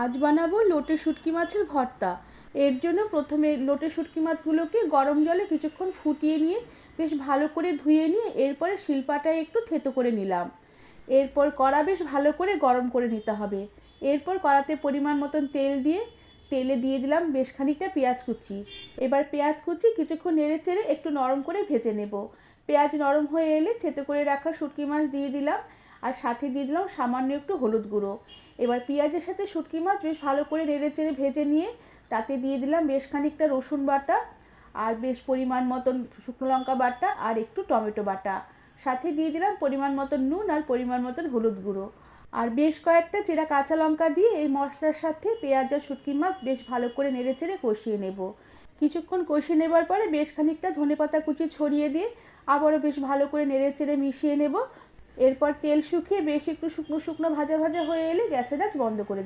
আজ বানাবো লোটে শুটকি মাছের ভর্তা। এর জন্য প্রথমে লোটে শুটকি মাছগুলোকে গরম জলে কিছুক্ষণ ফুটিয়ে নিয়ে বেশ ভালো করে ধুয়ে নিয়ে এরপরে শিলপাটায় একটু থেতো করে নিলাম। এরপর কড়া বেশ ভালো করে গরম করে নিতে হবে। এরপর কড়াতে পরিমাণ মতন তেল দিয়ে তেলে দিয়ে দিলাম বেশ খানিকটা পেঁয়াজ কুচি। এবার পেঁয়াজ কুচি কিছুক্ষণ নেড়ে চেড়ে একটু নরম করে ভেজে নেব। পেঁয়াজ নরম হয়ে এলে থেতো করে রাখা শুটকি মাছ দিয়ে দিলাম, আর সাথে দিয়ে দিলাম সামান্য একটু হলুদ গুঁড়ো। এবার পেঁয়াজের সাথে শুটকি মাছ বেশ ভালো করে নেড়ে চেড়ে ভেজে নিয়ে তাতে দিয়ে দিলাম বেশ খানিকটা রসুন বাটা, আর বেশ পরিমাণ মতন শুকনো লঙ্কা বাটা, আর একটু টমেটো বাটা। সাথে দিয়ে দিলাম পরিমাণ মতন নুন আর পরিমাণ মতন হলুদ গুঁড়ো, আর বেশ কয়েকটা চেরা কাঁচা লঙ্কা দিয়ে এই মশলার সাথে পেঁয়াজ আর শুটকি মাছ বেশ ভালো করে নেড়ে চেড়ে কষিয়ে নেব। কিছুক্ষণ কষিয়ে নেবার পরে বেশ খানিকটা ধনেপাতা কুচি ছড়িয়ে দিয়ে আবারও বেশ ভালো করে নেড়ে চেড়ে মিশিয়ে নেব। এরপর তেল শুকিয়ে বেশ একটু শুকনো শুকনো ভাজা ভাজা হয়ে এলে গ্যাসের আঁচ বন্ধ করে